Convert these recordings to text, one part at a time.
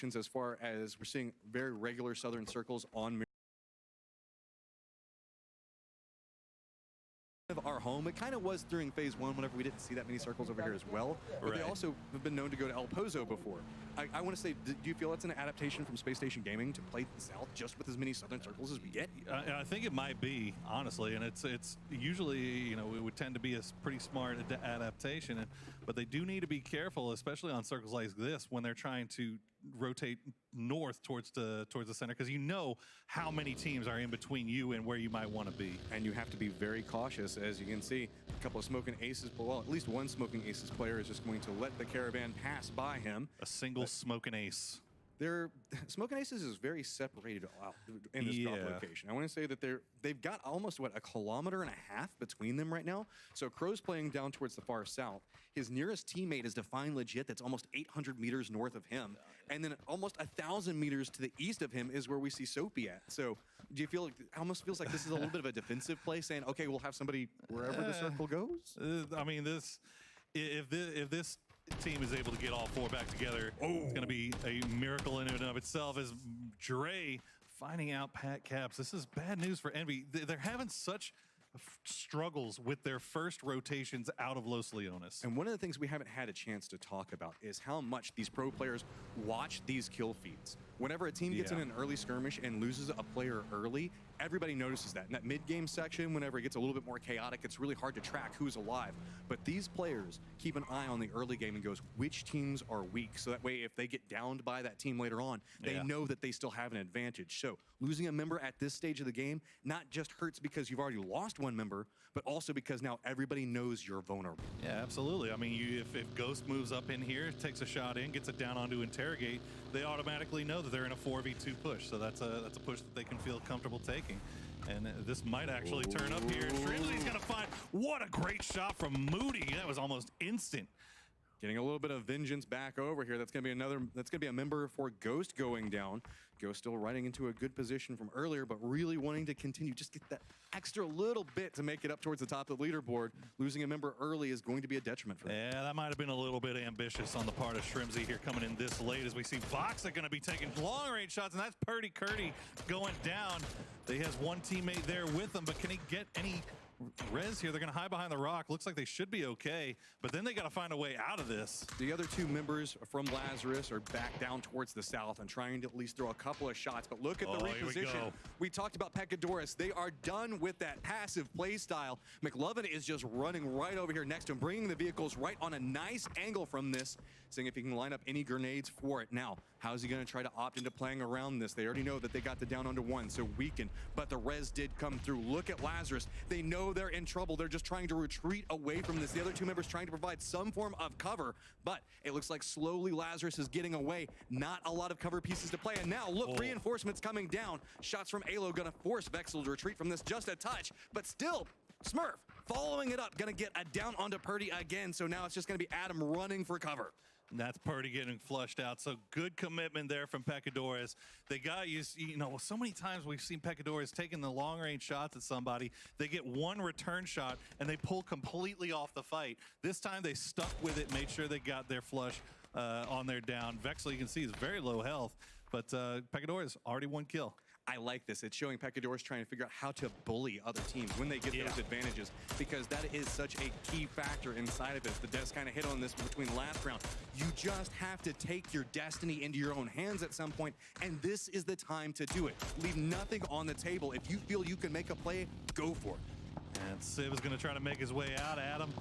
adaptations as far as we're seeing very regular southern circles on of our home. It kind of was during phase 1 whenever we didn't see that many circles over here as well, but they also have been known to go to El Pozo before. I want to say, do you feel it's an adaptation from Space Station Gaming to play the South just with as many southern circles as we get? I think it might be, honestly, and it's usually, you know, it would tend to be a pretty smart adaptation, but they do need to be careful, especially on circles like this when they're trying to rotate north towards the center, because you know how many teams are in between you and where you might want to be. And you have to be very cautious. As you can see, a couple of Smoking Aces, well, at least one Smoking Aces player is just going to let the caravan pass by him. A single Smoking Ace. Smoking Aces is very separated out in this drop location. I want to say that they've got almost, what, 1.5 kilometers between them right now. So Crow's playing down towards the far south. His nearest teammate is Define Legit, that's almost 800 meters north of him. And then almost 1,000 meters to the east of him is where we see Soapy at. So do you feel like, it almost feels like this is a little bit of a defensive play, saying, okay, we'll have somebody wherever the circle goes? I mean, if this team is able to get all 4 back together, it's going to be a miracle in and of itself. As Dre finding out Pat Caps, this is bad news for Envy. They're having such struggles with their first rotations out of Los Leones. And one of the things we haven't had a chance to talk about is how much these pro players watch these kill feeds. Whenever a team gets in an early skirmish and loses a player early, everybody notices that. In that mid-game section, whenever it gets a little bit more chaotic, it's really hard to track who's alive. But these players keep an eye on the early game and goes, which teams are weak? So that way, if they get downed by that team later on, they know that they still have an advantage. So losing a member at this stage of the game not just hurts because you've already lost one member, but also because now everybody knows you're vulnerable. Yeah, absolutely. I mean, if Ghost moves up in here, takes a shot in, gets it down onto Interrogate, they automatically know that they're in a 4v2 push. So that's a push that they can feel comfortable taking. And this might actually turn up here. Shrimsley's gonna find, what a great shot from Moody. That was almost instant. Getting a little bit of vengeance back over here. That's gonna be a member for Ghost going down. Ghost still riding into a good position from earlier, but really wanting to continue, just get that extra little bit to make it up towards the top of the leaderboard. Losing a member early is going to be a detriment for them. Yeah, that might have been a little bit ambitious on the part of Shrimsy here coming in this late, as we see Voxa gonna be taking long range shots, and that's Purdy Curdy going down. He has one teammate there with him, but can he get any res here? They're going to hide behind the rock. Looks like they should be okay, but then they got to find a way out of this. The other 2 members from Lazarus are back down towards the south and trying to at least throw a couple of shots, but look at the reposition. We talked about Pecadorus. They are done with that passive play style. McLovin is just running right over here next to him, bringing the vehicles right on a nice angle from this, seeing if he can line up any grenades for it. Now, how's he going to try to opt into playing around this? They already know that they got the down onto 1, so weakened, but the res did come through. Look at Lazarus. They know they're in trouble. They're just trying to retreat away from this. The other 2 members trying to provide some form of cover, but it looks like slowly Lazarus is getting away. Not a lot of cover pieces to play, and now look, reinforcements coming down. Shots from Alo gonna force Vexel to retreat from this just a touch, but still, Smurf following it up, gonna get a down onto Purdy again, so now it's just gonna be Adam running for cover. And that's Purdy getting flushed out. So good commitment there from Pecadores. They got you know, so many times we've seen Pecadores taking the long range shots at somebody. They get one return shot and they pull completely off the fight. This time they stuck with it, made sure they got their flush on their down. Vexel, you can see, is very low health, but Pecadores already 1 kill. I like this. It's showing Pecadores trying to figure out how to bully other teams when they get those advantages, because that is such a key factor inside of it. The Des kind of hit on this between last round. You just have to take your destiny into your own hands at some point, and this is the time to do it. Leave nothing on the table. If you feel you can make a play, go for it. And Civ is going to try to make his way out. Adam,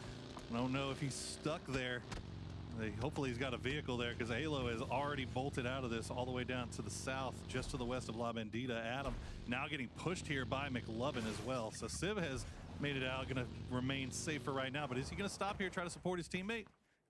I don't know if he's stuck there. Hopefully he's got a vehicle there, because Halo has already bolted out of this all the way down to the south, just to the west of La Bandita. Adam now getting pushed here by McLovin as well. So Civ has made it out, going to remain safe for right now. But is he going to stop here, try to support his teammate?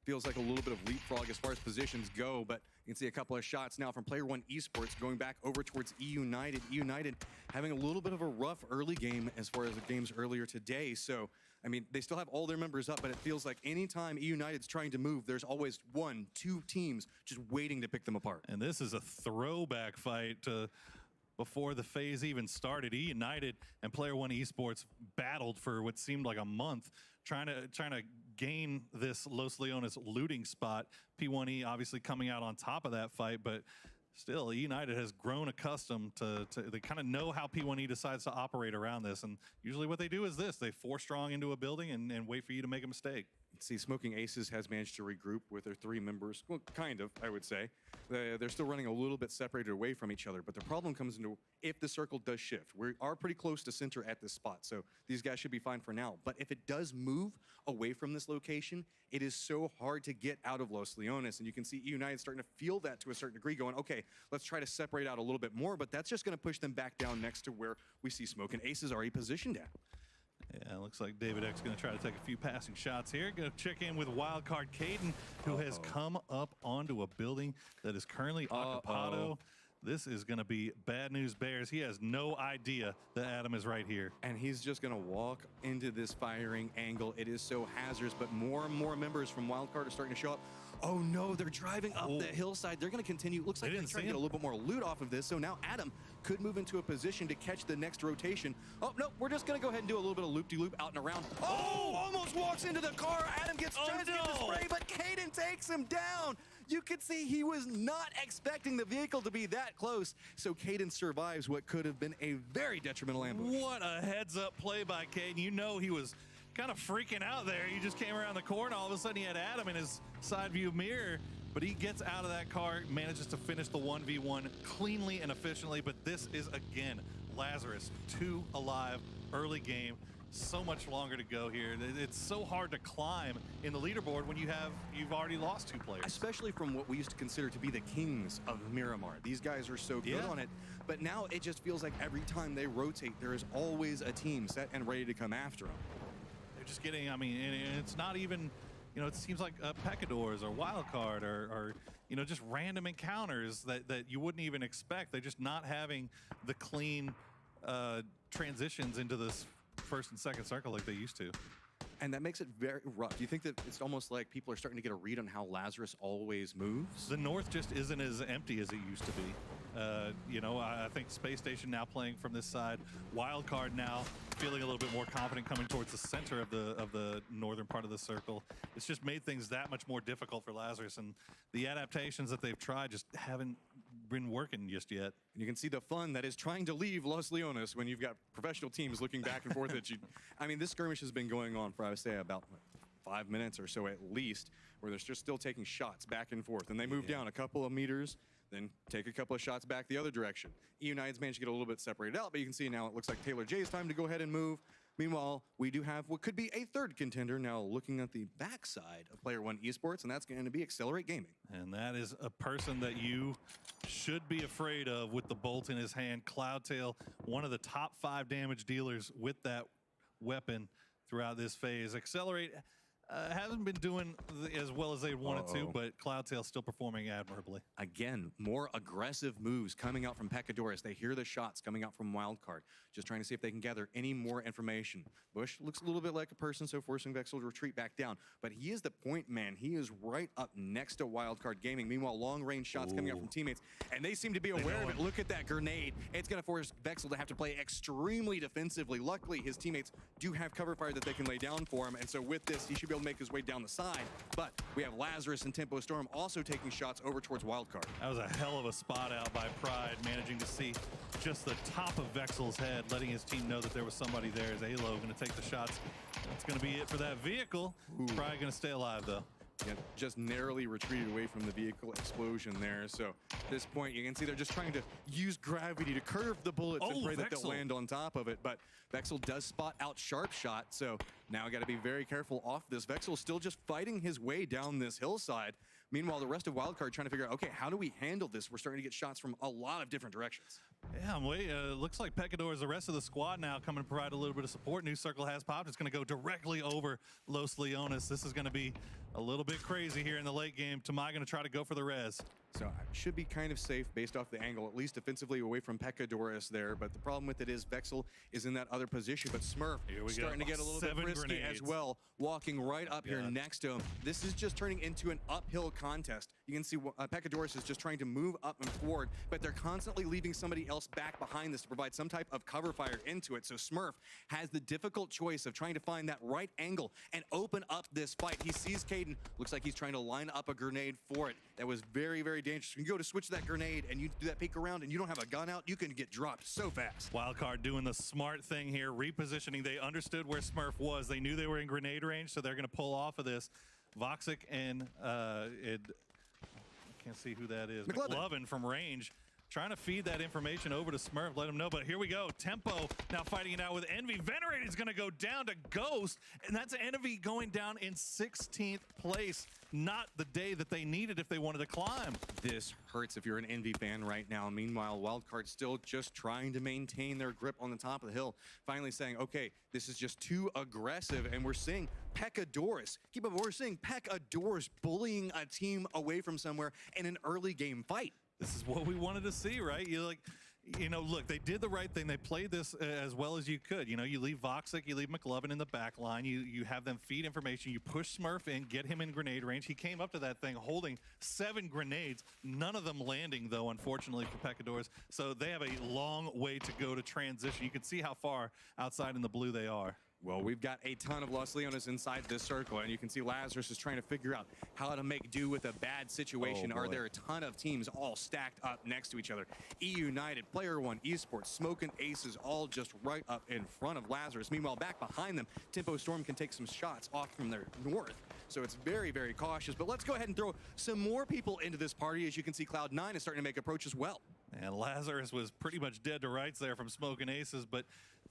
Feels like a little bit of leapfrog as far as positions go, but you can see a couple of shots now from Player One Esports going back over towards E United. E United having a little bit of a rough early game as far as the games earlier today. So, I mean, they still have all their members up, but it feels like anytime E United's trying to move, there's always 1, 2 teams just waiting to pick them apart. And this is a throwback fight to before the phase even started. E United and Player One Esports battled for what seemed like a month, trying to gain this Los Leones looting spot. P1E obviously coming out on top of that fight, but Still, United has grown accustomed to they kind of know how P1E decides to operate around this, and usually what they do is this: they force strong into a building and wait for you to make a mistake. See, Smoking Aces has managed to regroup with their 3 members. Well, kind of, I would say. They're still running a little bit separated away from each other, but the problem comes into if the circle does shift. We are pretty close to center at this spot, so these guys should be fine for now. But if it does move away from this location, it is so hard to get out of Los Leones, and you can see United starting to feel that to a certain degree, going, okay, let's try to separate out a little bit more, but that's just going to push them back down next to where we see Smoking Aces already positioned at. Yeah, looks like David X going to try to take a few passing shots here. Going to check in with wildcard Caden, who has come up onto a building that is currently occupado. This is going to be bad news bears. He has no idea that Adam is right here. And he's just going to walk into this firing angle. It is so hazardous, but more and more members from wildcard are starting to show up. Oh no, they're driving up the hillside. They're going to continue. Looks like they're trying to get a little bit more loot off of this. So now Adam could move into a position to catch the next rotation. Oh, no, we're just going to go ahead and do a little bit of loop-de-loop out and around. Oh, almost walks into the car. Adam gets tries to get the spray, but Caden takes him down. You could see he was not expecting the vehicle to be that close. So Caden survives what could have been a very detrimental ambush. What a heads-up play by Caden. You know he was kind of freaking out there. He just came around the corner. All of a sudden, he had Adam in his side view mirror, but he gets out of that car, manages to finish the 1v1 cleanly and efficiently. But this is, again, Lazarus, 2 alive, early game. So much longer to go here. It's so hard to climb in the leaderboard when you've already lost 2 players. Especially from what we used to consider to be the kings of Miramar. These guys are so good on it, but now it just feels like every time they rotate, there is always a team set and ready to come after them. They're just getting, I mean, and it's not even, you know, it seems like Pecadors or Wildcard or you know, just random encounters that you wouldn't even expect. They're just not having the clean transitions into this first and second circle like they used to. And that makes it very rough. Do you think that it's almost like people are starting to get a read on how Lazarus always moves? The north just isn't as empty as it used to be. You know, I think Space Station now playing from this side. Wildcard now feeling a little bit more confident coming towards the center of the northern part of the circle. It's just made things that much more difficult for Lazarus, and the adaptations that they've tried just haven't been working just yet. And you can see the fun that is trying to leave Los Leones when you've got professional teams looking back and forth at you. I mean, this skirmish has been going on for, I would say, about 5 minutes or so at least, where they're just still taking shots back and forth. And they move down a couple of meters, then take a couple of shots back the other direction. United's managed to get a little bit separated out, but you can see now it looks like Taylor J's time to go ahead and move. Meanwhile, we do have what could be a third contender now looking at the backside of Player One Esports, and that's going to be Accelerate Gaming. And that is a person that you should be afraid of with the bolt in his hand. Cloudtail, one of the top 5 damage dealers with that weapon throughout this phase. Accelerate hasn't been doing as well as they wanted to, but Cloudtail still performing admirably. Again, more aggressive moves coming out from Pecadores. They hear the shots coming out from Wildcard, just trying to see if they can gather any more information. Bush looks a little bit like a person, so forcing Vexel to retreat back down. But he is the point man. He is right up next to Wildcard Gaming. Meanwhile, long-range shots coming out from teammates, and they seem to be aware of it. Look at that grenade. It's going to force Vexel to have to play extremely defensively. Luckily, his teammates do have cover fire that they can lay down for him, and so with this, he should be able to make his way down the side. But we have Lazarus and Tempo Storm also taking shots over towards Wildcard. That was a hell of a spot out by Pride, managing to see just the top of Vexel's head, letting his team know that there was somebody there. As Alo going to take the shots. That's going to be it for that vehicle. Pride going to stay alive, though. Yeah, just narrowly retreated away from the vehicle explosion there. So at this point, you can see they're just trying to use gravity to curve the bullets and pray that they'll land on top of it. But Vexel does spot out Sharp Shot, so now got to be very careful off this. Vexel still just fighting his way down this hillside. Meanwhile, the rest of Wildcard trying to figure out, okay, how do we handle this? We're starting to get shots from a lot of different directions. Yeah, looks like Pecador is the rest of the squad now coming to provide a little bit of support. New circle has popped. It's going to go directly over Los Leones. This is going to be a little bit crazy here in the late game. Tamai going to try to go for the res. So should be kind of safe based off the angle, at least defensively away from Pecadores there. But the problem with it is Vexel is in that other position, but Smurf starting to get a little bit risky as well, walking right up here next to him. This is just turning into an uphill contest. You can see Pecadores is just trying to move up and forward, but they're constantly leaving somebody else back behind this to provide some type of cover fire into it. So Smurf has the difficult choice of trying to find that right angle and open up this fight. He sees Caden Caden. Looks like he's trying to line up a grenade for it. That was very, very dangerous. When you go to switch that grenade and you do that peek around and you don't have a gun out, you can get dropped so fast. Wildcard doing the smart thing here, repositioning. They understood where Smurf was. They knew they were in grenade range, so they're going to pull off of this. Voxic and I can't see who that is. McLovin from range. Trying to feed that information over to Smurf, let him know, but here we go. Tempo now fighting it out with Envy. Venerated is gonna go down to Ghost, and that's Envy going down in 16th place. Not the day that they needed if they wanted to climb. This hurts if you're an Envy fan right now. Meanwhile, Wildcard still just trying to maintain their grip on the top of the hill. Finally saying, okay, this is just too aggressive, and we're seeing Pekkadoris. Keep up, we're seeing Pekkadoris bullying a team away from somewhere in an early game fight. This is what we wanted to see, right? You know, look, they did the right thing. They played this as well as you could. You know, you leave Voxic, you leave McLovin in the back line. You have them feed information. You push Smurf in, get him in grenade range. He came up to that thing holding 7 grenades, none of them landing, though, unfortunately, for Pekkadoris. So they have a long way to go to transition. You can see how far outside in the blue they are. Well, we've got a ton of Los Leones inside this circle, and you can see Lazarus is trying to figure out how to make do with a bad situation. Are there a ton of teams all stacked up next to each other? E United, Player One, Esports, Smoke and Aces, all just right up in front of Lazarus. Meanwhile, back behind them, Tempo Storm can take some shots off from their north. So it's very, very cautious. But let's go ahead and throw some more people into this party. As you can see, Cloud9 is starting to make approach as well. And Lazarus was pretty much dead to rights there from Smoke and Aces, but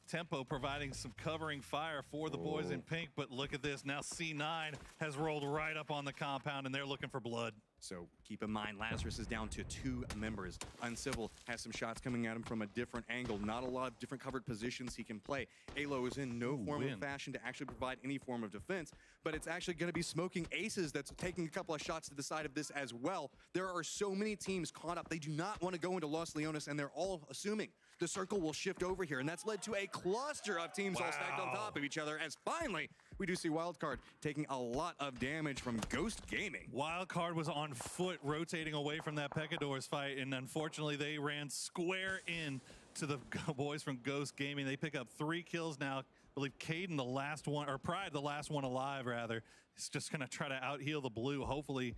Tempo providing some covering fire for the boys in pink. But look at this. Now C9 has rolled right up on the compound, and they're looking for blood. So keep in mind, Lazarus is down to 2 members. Uncivil has some shots coming at him from a different angle. Not a lot of different covered positions he can play. Alo is in no form of fashion to actually provide any form of defense, but it's actually going to be Smoking Aces that's taking a couple of shots to the side of this as well. There are so many teams caught up. They do not want to go into Los Leones, and they're all assuming the circle will shift over here, and that's led to a cluster of teams all stacked on top of each other, as finally we do see Wildcard taking a lot of damage from Ghost Gaming. Wildcard was on foot rotating away from that Pekkadoris fight, and unfortunately they ran square in to the boys from Ghost Gaming. They pick up 3 kills now. I believe Caden, the last one, or Pride, the last one alive rather, is just gonna try to out-heal the blue. Hopefully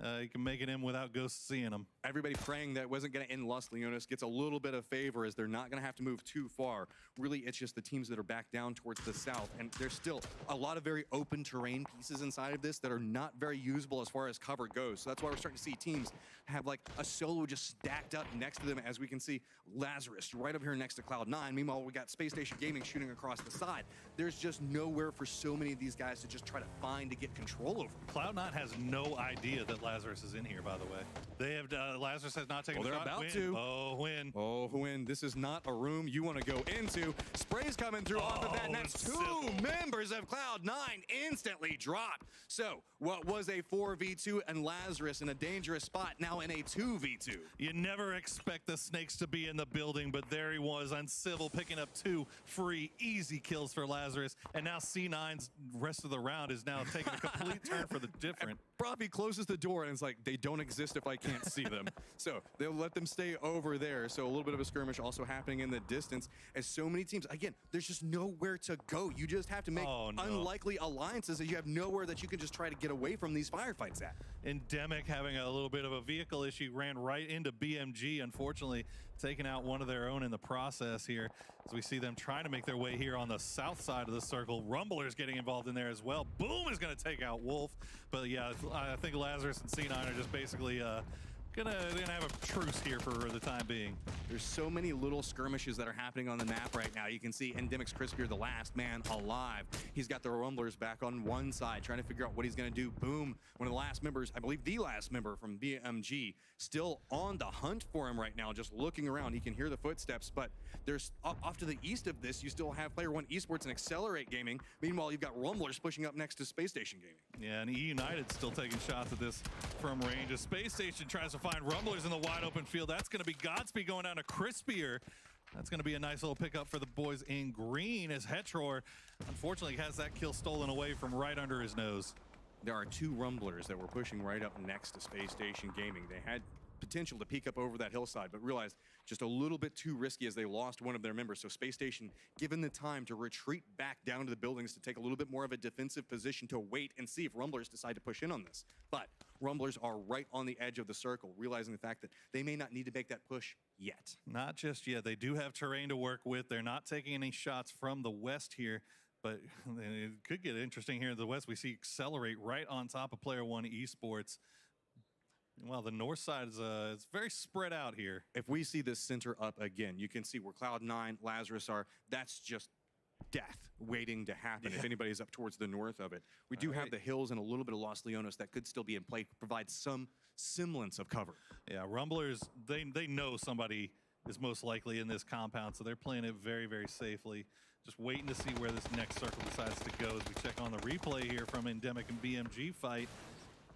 he can make it in without Ghost seeing him. Everybody praying that wasn't going to end Los Leones gets a little bit of favor as they're not going to have to move too far. Really, it's just the teams that are back down towards the south, and there's still a lot of very open terrain pieces inside of this that are not very usable as far as cover goes. So that's why we're starting to see teams have like a solo just stacked up next to them, as we can see Lazarus right up here next to Cloud9. Meanwhile, we got Space Station Gaming shooting across the side. There's just nowhere for so many of these guys to just try to find to get control over. Cloud9 has no idea that Lazarus is in here, by the way. They have Lazarus has not taken a shot. They're about to. Oh, win. Oh, win. This is not a room you want to go into. Spray's coming through off of that. And that's 2 members of Cloud9 instantly dropped. So what was a 4v2 and Lazarus in a dangerous spot, now in a 2v2. You never expect the snakes to be in the building, but there he was, Uncivil, picking up 2 free, easy kills for Lazarus. And now C9's rest of the round is now taking a complete turn for the different. Profi closes the door and it's like, they don't exist if I can't see them. So they'll let them stay over there. So a little bit of a skirmish also happening in the distance as so many teams, again, there's just nowhere to go. You just have to make unlikely alliances and you have nowhere that you can just try to get away from these firefights at. Endemic having a little bit of a vehicle issue, ran right into BMG, unfortunately taking out one of their own in the process here as we see them trying to make their way here on the south side of the circle. Rumbler's getting involved in there as well. Boom is going to take out Wolf, but yeah, I think Lazarus and C9 are just basically gonna have a truce here for the time being. There's so many little skirmishes that are happening on the map right now. You can see Endemic's Crispier, the last man alive. He's got the Rumblers back on one side, trying to figure out what he's gonna do. Boom, one of the last members, I believe the last member from BMG, still on the hunt for him right now, just looking around. He can hear the footsteps, but there's off to the east of this, you still have Player One Esports and Accelerate Gaming. Meanwhile, you've got Rumblers pushing up next to Space Station Gaming. Yeah, and E United still taking shots at this from range. A Space Station tries to find Rumblers in the wide open field. That's going to be Godspeed going down to Crispier. That's going to be a nice little pickup for the boys in green as Hetror, unfortunately, has that kill stolen away from right under his nose. There are 2 Rumblers that were pushing right up next to Space Station Gaming. They had potential to peek up over that hillside, but realized just a little bit too risky as they lost one of their members. So Space Station, given the time to retreat back down to the buildings to take a little bit more of a defensive position to wait and see if Rumblers decide to push in on this. But Rumblers are right on the edge of the circle, realizing the fact that they may not need to make that push yet. Not just yet. They do have terrain to work with. They're not taking any shots from the west here, but it could get interesting here in the west. We see Accelerate right on top of Player One Esports. Well, the north side is it's very spread out here. If we see this center up again, you can see where Cloud9, Lazarus are. That's just death waiting to happen if anybody's up towards the north of it. We do have the hills and a little bit of Los Leonos that could still be in play, provide some semblance of cover. Yeah, Rumblers, they know somebody is most likely in this compound, so they're playing it very, very safely. Just waiting to see where this next circle decides to go as we check on the replay here from Endemic and BMG fight.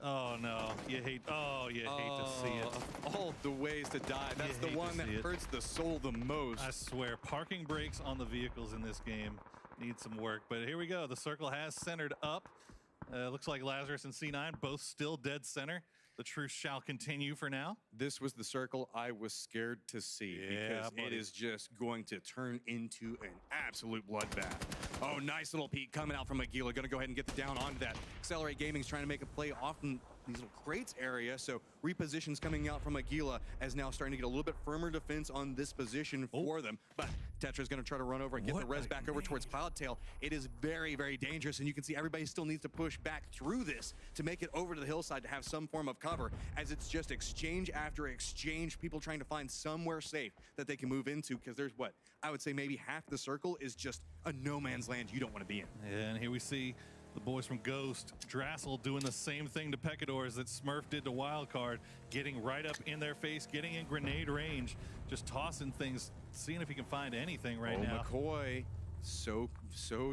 Oh no, you hate to see it. All the ways to die. That's the one that hurts the soul the most. I swear, parking brakes on the vehicles in this game need some work. But here we go. The circle has centered up. Looks like Lazarus and C9 both still dead center. The truce shall continue for now. This was the circle I was scared to see because it is just going to turn into an absolute bloodbath. Oh, nice little peek coming out from Aguila. Going to go ahead and get the down onto that. Accelerate Gaming's trying to make a play off in these little crates area. So repositions coming out from Aguila as now starting to get a little bit firmer defense on this position for them. But Tetra's going to try to run over and get the res back over towards Cloudtail. It is very, very dangerous, and you can see everybody still needs to push back through this to make it over to the hillside to have some form of cover, as it's just exchange after exchange, people trying to find somewhere safe that they can move into, because there's what I would say maybe half the circle is just a no man's land you don't want to be in. And here we see the boys from Ghost, Drassel doing the same thing to Pecadors that Smurf did to Wildcard, getting right up in their face, getting in grenade range, just tossing things, seeing if he can find anything right now. McCoy, so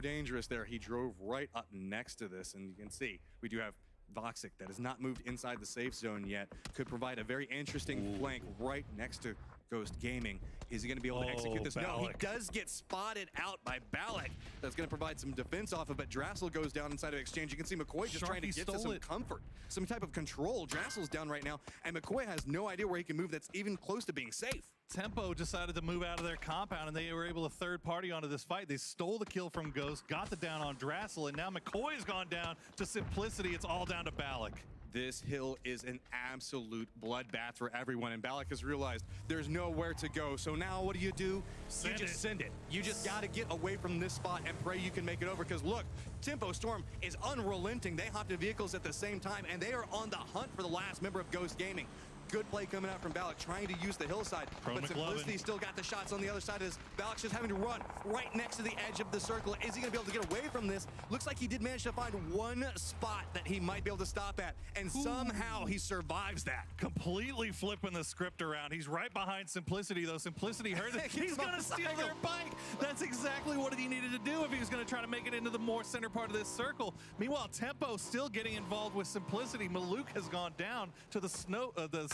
dangerous there. He drove right up next to this, and you can see we do have Voxic that has not moved inside the safe zone yet. Could provide a very interesting flank right next to Ghost Gaming. Is he going to be able to execute this? Balak. No, he does get spotted out by Balak. That's going to provide some defense off of, but Drassel goes down inside of exchange. You can see McCoy just trying to get to some comfort, some type of control. Drassel's down right now, and McCoy has no idea where he can move that's even close to being safe. Tempo decided to move out of their compound, and they were able to third party onto this fight. They stole the kill from Ghost, got the down on Drassel, and now McCoy's gone down to Simplicity. It's all down to Balak. This hill is an absolute bloodbath for everyone, and Balak has realized there's nowhere to go. So now what do? You just send it. You just got to get away from this spot and pray you can make it over, because look, Tempo Storm is unrelenting. They hopped in vehicles at the same time, and they are on the hunt for the last member of Ghost Gaming. Good play coming out from Balak, trying to use the hillside, but Simplicity still got the shots on the other side of this. Balak's just having to run right next to the edge of the circle. Is he going to be able to get away from this? Looks like he did manage to find one spot that he might be able to stop at, and somehow he survives that. Completely flipping the script around. He's right behind Simplicity, though. Simplicity heard it. He's going to steal their bike. That's exactly what he needed to do if he was going to try to make it into the more center part of this circle. Meanwhile, Tempo still getting involved with Simplicity. Maluk has gone down to the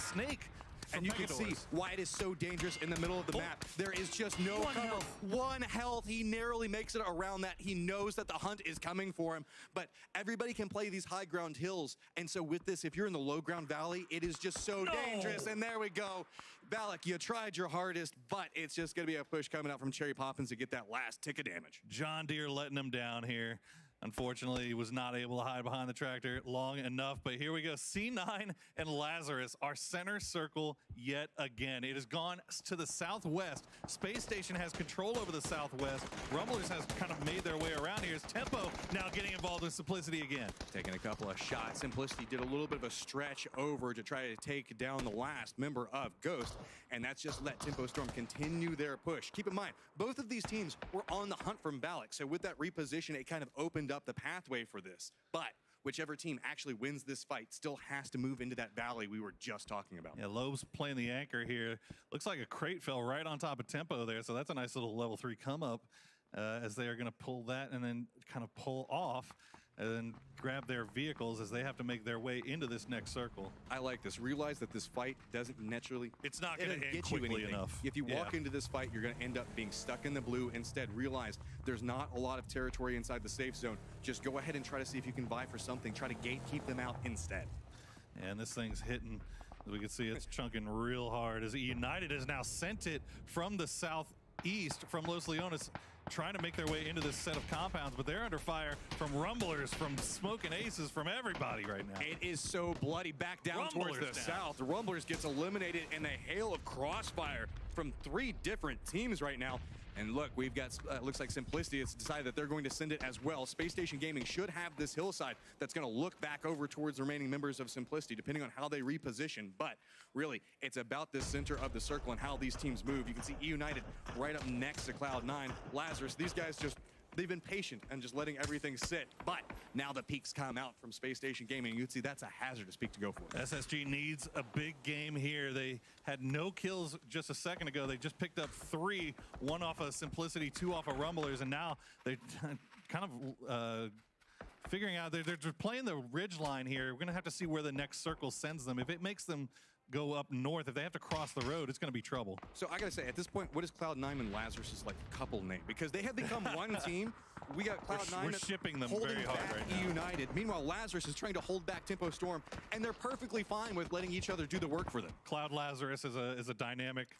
snake. And you can see why it is so dangerous in the middle of the map. There is just no cover. One health. He narrowly makes it around that. He knows that the hunt is coming for him, but everybody can play these high ground hills. And so with this, if you're in the low ground valley, it is just so dangerous. And there we go. Balak, you tried your hardest, but it's just going to be a push coming out from Cherry Poppins to get that last tick of damage. John Deere letting him down here. Unfortunately, he was not able to hide behind the tractor long enough, but here we go. C9 and Lazarus, our center circle yet again. It has gone to the southwest. Space Station has control over the southwest. Rumblers has kind of made their way around here. As Tempo now getting involved with Simplicity again. Taking a couple of shots. Simplicity did a little bit of a stretch over to try to take down the last member of Ghost, and that's just let Tempo Storm continue their push. Keep in mind, both of these teams were on the hunt from Balak, so with that reposition, it kind of opened up the pathway for this. But whichever team actually wins this fight still has to move into that valley we were just talking about. Yeah, Loeb's playing the anchor here. Looks like a crate fell right on top of Tempo there, so that's a nice little level 3 come up as they are going to pull that and then kind of pull off and then grab their vehicles as they have to make their way into this next circle. I like this. Realize that this fight doesn't naturally... It's not going to get you anything. Enough. If you walk into this fight, you're going to end up being stuck in the blue. Instead, realize there's not a lot of territory inside the safe zone. Just go ahead and try to see if you can vie for something. Try to gatekeep them out instead. And this thing's hitting As we can see, it's chunking real hard as United has now sent it from the southeast, from Los Leones, trying to make their way into this set of compounds, but they're under fire from Rumblers, from Smoking Aces, from everybody right now. It is so bloody. Back down towards the south. The Rumblers gets eliminated in a hail of crossfire from 3 different teams right now. And look, we've got, looks like Simplicity has decided that they're going to send it as well. Space Station Gaming should have this hillside that's going to look back over towards the remaining members of Simplicity, depending on how they reposition. But really, it's about the center of the circle and how these teams move. You can see E United right up next to Cloud9. Lazarus, these guys just, they've been patient and just letting everything sit. But now the peaks come out from Space Station Gaming. You can see that's a hazardous peak to go for. SSG needs a big game here. They had no kills just a second ago. They just picked up 3, 1 off of Simplicity, 2 off of Rumblers, and now they're kind of figuring out, they're playing the ridge line here. We're going to have to see where the next circle sends them. If it makes them go up north, if they have to cross the road, it's going to be trouble. So I gotta say, at this point, what is Cloud9 and Lazarus' like couple name? Because they have become one team. We got Cloud9 we're shipping them holding very hard back right now. United. Meanwhile, Lazarus is trying to hold back Tempo Storm, and they're perfectly fine with letting each other do the work for them. Cloud Lazarus is a dynamic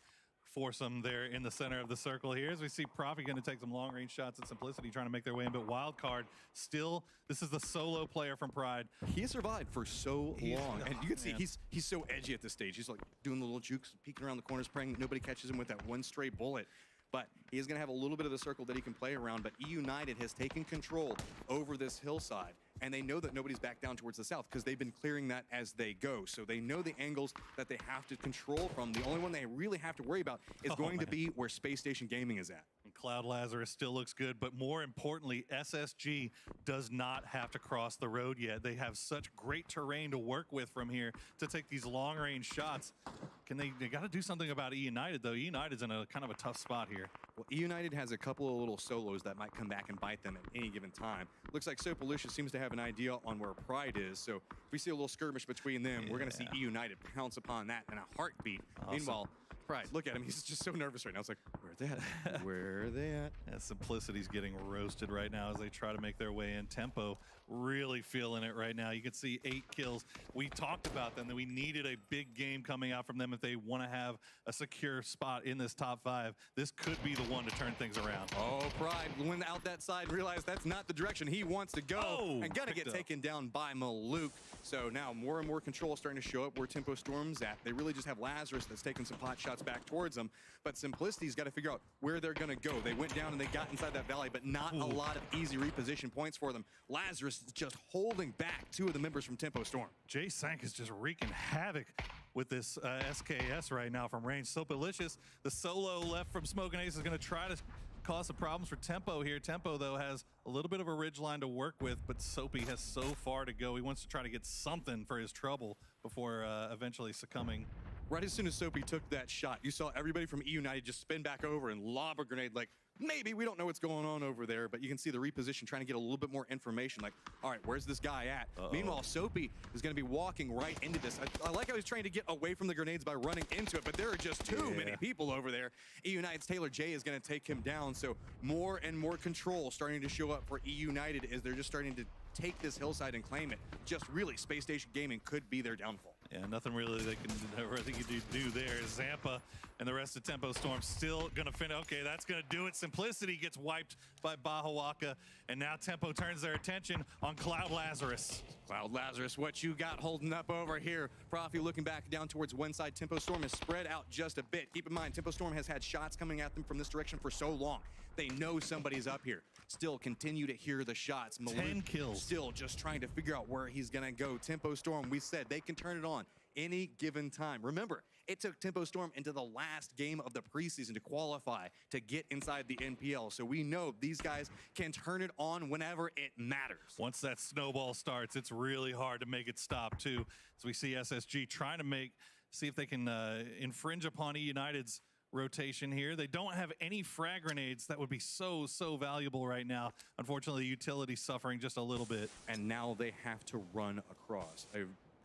foursome there in the center of the circle here. As we see Profi going to take some long-range shots at Simplicity, trying to make their way in, but Wildcard still, this is the solo player from Pride. He survived for so long, and you can see he's so edgy at this stage. He's like doing the little jukes, peeking around the corners, praying that nobody catches him with that one stray bullet. But he is going to have a little bit of the circle that he can play around. But E United has taken control over this hillside, and they know that nobody's back down towards the south because they've been clearing that as they go. So they know the angles that they have to control from. The only one they really have to worry about is going to be where Space Station Gaming is at. And Cloud Lazarus still looks good, but more importantly, SSG does not have to cross the road yet. They have such great terrain to work with from here to take these long-range shots. They got to do something about E United, though. E United's in a kind of a tough spot here. Well, E United has a couple of little solos that might come back and bite them at any given time. Looks like Sopalicious seems to have an idea on where Pride is, so if we see a little skirmish between them, we're going to see E United pounce upon that in a heartbeat. Awesome. Meanwhile, Pride, look at him. He's just so nervous right now. It's like, where are they at? Where are they at? Yeah, Simplicity's getting roasted right now as they try to make their way in. Tempo really feeling it right now. You can see 8 kills. We talked about them, that we needed a big game coming out from them if they want to have a secure spot in this top 5. This could be the one to turn things around. Oh, Pride went out that side, realized that's not the direction he wants to go, and gonna get taken down by Maluk. So now more and more control starting to show up where Tempo Storm's at. They really just have Lazarus that's taking some pot shots back towards them, but Simplicity's got to figure out where they're gonna go. They went down and they got inside that valley, but not a lot of easy reposition points for them. Lazarus is just holding back 2 of the members from Tempo Storm. Jay Sank is just wreaking havoc with this SKS right now from range. Sopalicious, the solo left from Smoking Ace, is going to try to cause some problems for Tempo here. Tempo, though, has a little bit of a ridge line to work with, but Soapy has so far to go. He wants to try to get something for his trouble before eventually succumbing. Right as soon as Soapy took that shot, you saw everybody from E United just spin back over and lob a grenade like, maybe we don't know what's going on over there, but you can see the reposition trying to get a little bit more information. Like, all right, where's this guy at? Meanwhile, Soapy is going to be walking right into this. I like how he's trying to get away from the grenades by running into it, but there are just too many people over there. E United's Taylor J is going to take him down, so more and more control starting to show up for E United as they're just starting to take this hillside and claim it. Just really, Space Station Gaming could be their downfall. Yeah, nothing really they can do there. Zampa and the rest of Tempo Storm still gonna finish. Okay, that's gonna do it. Simplicity gets wiped by Bahawaka, and now Tempo turns their attention on Cloud Lazarus. Cloud Lazarus, what you got holding up over here? Profi looking back down towards one side. Tempo Storm is spread out just a bit. Keep in mind, Tempo Storm has had shots coming at them from this direction for so long. They know somebody's up here. Still continue to hear the shots. 10 kills. Still just trying to figure out where he's gonna go. Tempo Storm, we said they can turn it on any given time. Remember, it took Tempo Storm into the last game of the preseason to qualify to get inside the NPL. So we know these guys can turn it on whenever it matters. Once that snowball starts, it's really hard to make it stop too. As we see SSG trying to see if they can infringe upon E United's rotation here. They don't have any frag grenades that would be so valuable right now. Unfortunately, the utility's suffering just a little bit. And now they have to run across.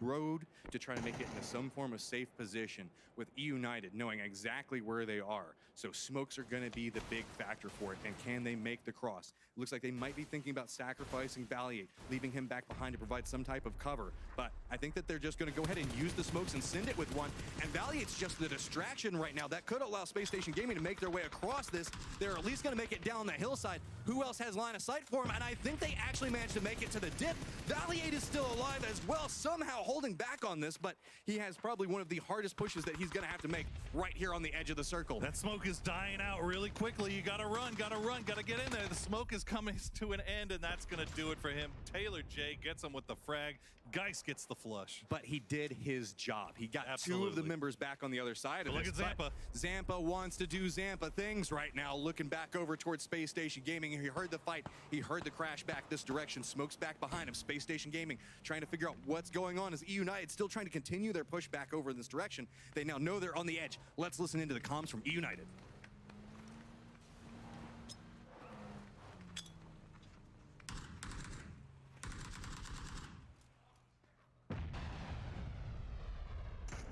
road to try to make it into some form of safe position with E United knowing exactly where they are. So smokes are going to be the big factor for it. And can they make the cross? It looks like they might be thinking about sacrificing Valiant, leaving him back behind to provide some type of cover. But I think that they're just going to go ahead and use the smokes and send it with one. And Valiant's just the distraction right now. That could allow Space Station Gaming to make their way across this. They're at least going to make it down the hillside. Who else has line of sight for him? And I think they actually managed to make it to the dip. Valiant is still alive as well, somehow holding back on this, but he has probably one of the hardest pushes that he's going to have to make right here on the edge of the circle. That smoke is dying out really quickly. You got to run, got to get in there. The smoke is coming to an end, and that's going to do it for him. Taylor J gets him with the frag. Geist gets the flush. But he did his job. He got Absolutely. 2 of the members back on the other side of Look this. at Zampa. Zampa wants to do Zampa things right now, looking back over towards Space Station Gaming. He heard the fight. He heard the crash back this direction. Smoke's back behind him. Space Station Gaming trying to figure out what's going on as E United still trying to continue their push back over in this direction. They now know they're on the edge. Let's listen into the comms from E United.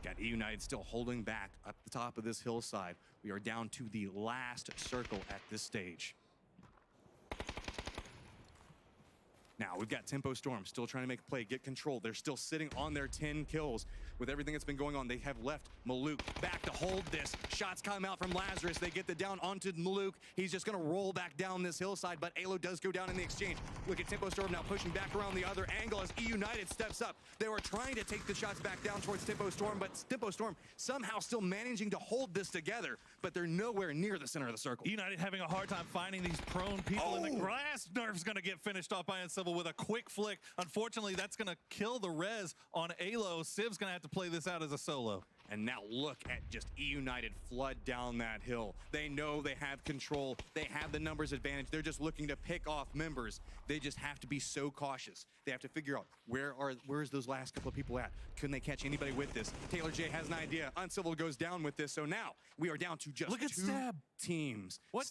Got E United still holding back up the top of this hillside. We are down to the last circle at this stage. Now, we've got Tempo Storm still trying to make a play, get control. They're still sitting on their 10 kills. With everything that's been going on, they have left Maluk back to hold this. Shots come out from Lazarus. They get the down onto Maluk. He's just going to roll back down this hillside, but Alo does go down in the exchange. Look at Tempo Storm now pushing back around the other angle as E United steps up. They were trying to take the shots back down towards Tempo Storm, but Tempo Storm somehow still managing to hold this together, but they're nowhere near the center of the circle. United having a hard time finding these prone people in the grass. Nerf's going to get finished off by Uncivil with a quick flick. Unfortunately, that's going to kill the res on Alo. Civ's going to have to play this out as a solo. And now look at just E United flood down that hill. They know they have control. They have the numbers advantage. They're just looking to pick off members. They just have to be so cautious. They have to figure out where's those last couple of people at? Couldn't they catch anybody with this? Taylor J has an idea. Uncivil goes down with this. So now we are down to just Look at 2 Stab. teams. What?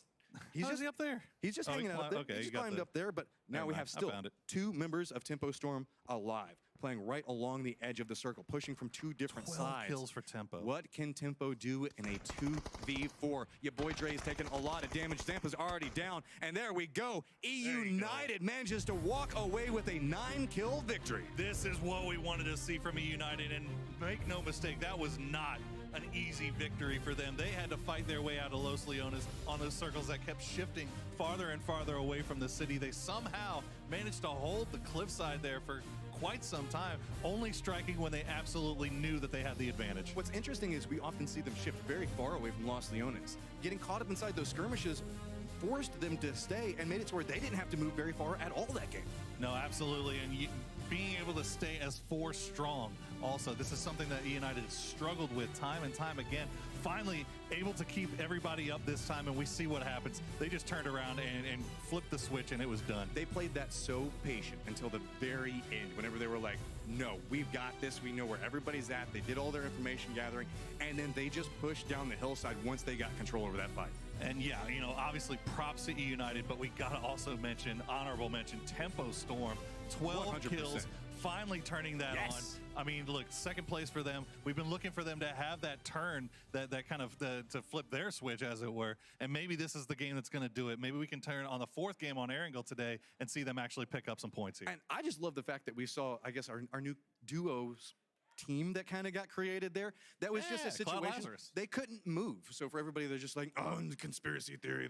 He's Is he up there? He's just hanging out up there. Okay, he you just got climbed the- up there, but now Never we mind, have I still found it. 2 members of Tempo Storm alive, playing right along the edge of the circle, pushing from 2 different 12 sides. kills for Tempo. What can Tempo do in a 2v4? Your boy Dre's taking a lot of damage. Zampa's already down, and there we go. E United manages to walk away with a 9-kill victory. This is what we wanted to see from E United, and make no mistake, that was not an easy victory for them. They had to fight their way out of Los Leones on those circles that kept shifting farther and farther away from the city. They somehow managed to hold the cliffside there for quite some time, only striking when they absolutely knew that they had the advantage. What's interesting is we often see them shift very far away from Los Leones. Getting caught up inside those skirmishes forced them to stay and made it to where they didn't have to move very far at all that game. No, absolutely, and being able to stay as 4 strong also. This is something that E United struggled with time and time again. Finally able to keep everybody up this time, and we see what happens. They just turned around and flipped the switch, and it was done. They played that so patient until the very end, whenever they were like, no, we've got this. We know where everybody's at. They did all their information gathering, and then they just pushed down the hillside once they got control over that fight. And yeah, you know, obviously props to E United, but we gotta also mention, honorable mention, Tempo Storm, 12 100%. kills, finally turning that on. I mean, look, second place for them. We've been looking for them to have that turn, that kind of to flip their switch, as it were. And maybe this is the game that's going to do it. Maybe we can turn on the 4th game on Erangel today and see them actually pick up some points here. And I just love the fact that we saw, I guess, our new duos team that kind of got created there. That was just a situation they couldn't move. So for everybody, they're just like, oh, conspiracy theory.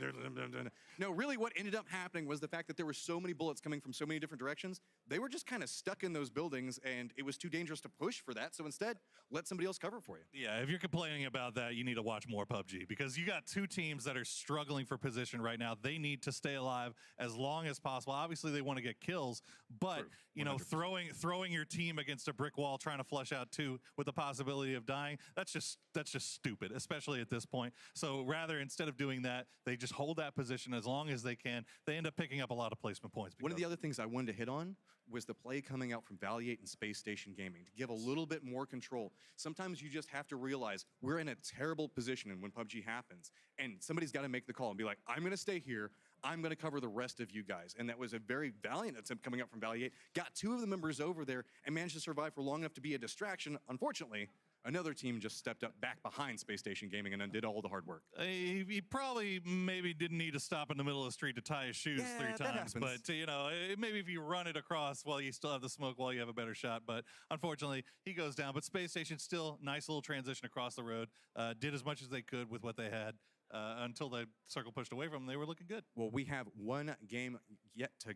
No, really what ended up happening was the fact that there were so many bullets coming from so many different directions. They were just kind of stuck in those buildings, and it was too dangerous to push for that. So instead, let somebody else cover for you. Yeah, if you're complaining about that, you need to watch more PUBG, because you got 2 teams that are struggling for position right now. They need to stay alive as long as possible. Obviously, they want to get kills, but you know, throwing your team against a brick wall, trying to flush out 2 with the possibility of dying, that's just stupid, especially at this point. So rather, instead of doing that, they just hold that position as long as they can. They end up picking up a lot of placement points. One of the other things I wanted to hit on was the play coming out from Valiant and Space Station Gaming to give a little bit more control. Sometimes you just have to realize we're in a terrible position when PUBG happens, and somebody's got to make the call and be like, I'm going to stay here. I'm going to cover the rest of you guys. And that was a very valiant attempt coming up from Valley 8. Got 2 of the members over there and managed to survive for long enough to be a distraction. Unfortunately, another team just stepped up back behind Space Station Gaming and undid all the hard work. He probably maybe didn't need to stop in the middle of the street to tie his shoes 3 times. But, you know, maybe if you run it across while you still have the smoke, while you have a better shot. But unfortunately, he goes down. But Space Station still nice little transition across the road. Did as much as they could with what they had. Until the circle pushed away from them, they were looking good. Well, we have one game yet to